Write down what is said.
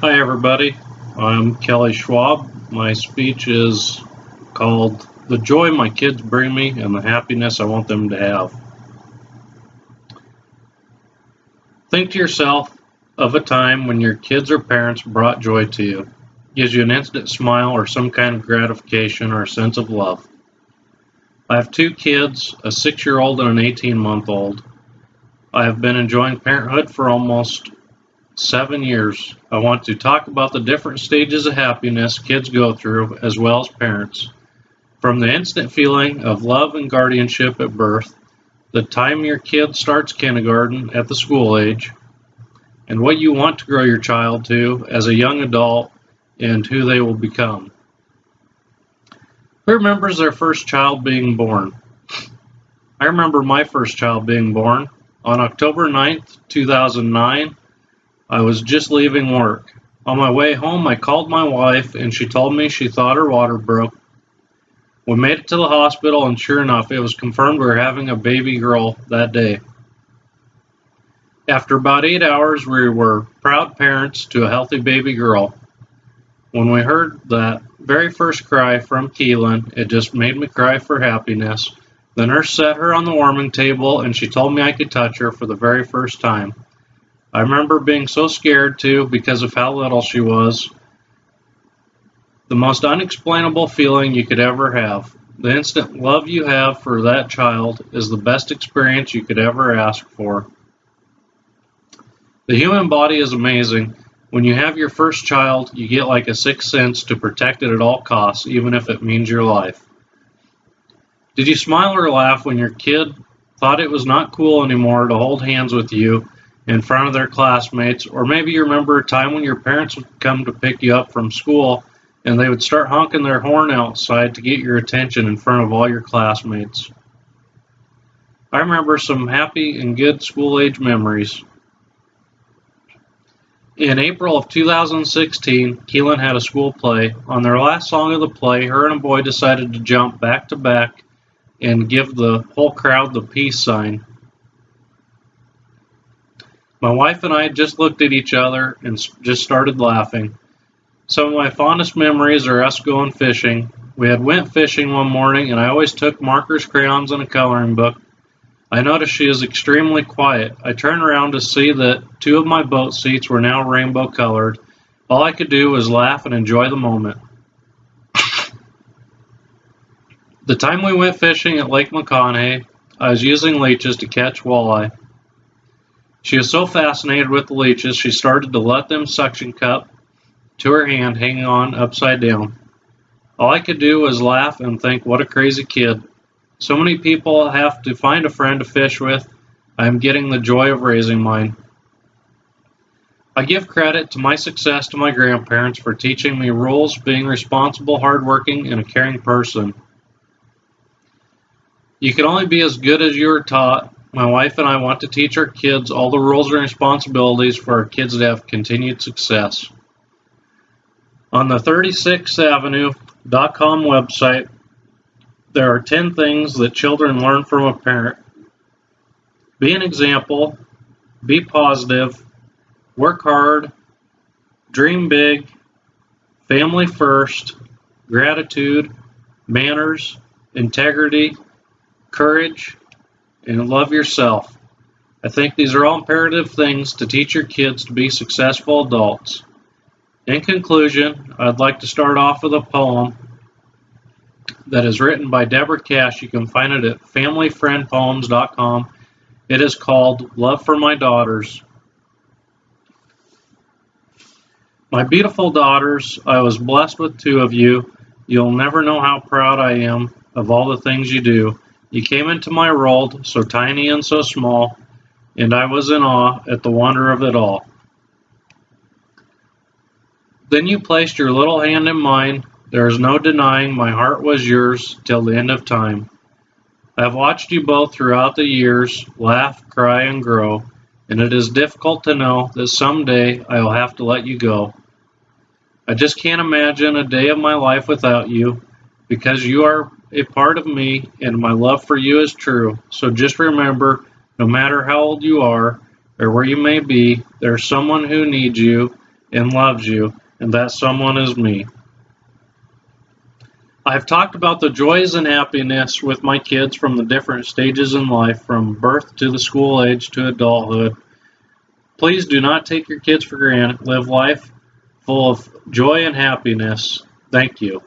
Hi, everybody. I'm Kelly Schwab. My speech is called The Joy My Kids Bring Me and the Happiness I Want Them to Have. Think to yourself of a time when your kids or parents brought joy to you. Gives you an instant smile or some kind of gratification or a sense of love. I have two kids, a 6-year-old and an 18-month-old. I have been enjoying parenthood for almost 7 years. I want to talk about the different stages of happiness kids go through as well as parents. From the instant feeling of love and guardianship at birth, the time your kid starts kindergarten at the school age, and what you want to grow your child to as a young adult and who they will become. Who remembers their first child being born? I remember my first child being born on October 9th, 2009. I was just leaving work. On my way home, I called my wife and she told me she thought her water broke. We made it to the hospital and sure enough, it was confirmed we were having a baby girl that day. After about 8 hours, we were proud parents to a healthy baby girl. When we heard that very first cry from Keelan, it just made me cry for happiness. The nurse set her on the warming table and she told me I could touch her for the very first time. I remember being so scared too because of how little she was. The most unexplainable feeling you could ever have. The instant love you have for that child is the best experience you could ever ask for. The human body is amazing. When you have your first child, you get like a sixth sense to protect it at all costs, even if it means your life. Did you smile or laugh when your kid thought it was not cool anymore to hold hands with you in front of their classmates? Or maybe you remember a time when your parents would come to pick you up from school and they would start honking their horn outside to get your attention in front of all your classmates. I remember some happy and good school-age memories. In April of 2016, Keelan had a school play. On their last song of the play, her and a boy decided to jump back to back and give the whole crowd the peace sign. My wife and I just looked at each other and just started laughing. Some of my fondest memories are us going fishing. We had went fishing one morning and I always took markers, crayons, and a coloring book. I noticed she is extremely quiet. I turned around to see that 2 of my boat seats were now rainbow colored. All I could do was laugh and enjoy the moment. The time we went fishing at Lake McConaughey, I was using leeches to catch walleye. She was so fascinated with the leeches, she started to let them suction cup to her hand, hanging on upside down. All I could do was laugh and think, what a crazy kid. So many people have to find a friend to fish with. I am getting the joy of raising mine. I give credit to my success to my grandparents for teaching me rules, being responsible, hardworking, and a caring person. You can only be as good as you are taught. My wife and I want to teach our kids all the rules and responsibilities for our kids to have continued success. On the 36avenue.com website, there are 10 things that children learn from a parent. Be an example, be positive, work hard, dream big, family first, gratitude, manners, integrity, courage, and love yourself. I think these are all imperative things to teach your kids to be successful adults. In conclusion, I'd like to start off with a poem that is written by Deborah Cash. You can find it at familyfriendpoems.com. It is called Love for My Daughters. My beautiful daughters, I was blessed with 2 of you. You'll never know how proud I am of all the things you do. You came into my world so tiny and so small, and I was in awe at the wonder of it all. Then you placed your little hand in mine. There is no denying my heart was yours till the end of time. I have watched you both throughout the years, laugh, cry, and grow, and it is difficult to know that someday I will have to let you go. I just can't imagine a day of my life without you, because you are a part of me and my love for you is true. So just remember, no matter how old you are or where you may be, there's someone who needs you and loves you, and that someone is me. I've talked about the joys and happiness with my kids from the different stages in life, from birth to the school age to adulthood. Please do not take your kids for granted. Live life full of joy and happiness. Thank you.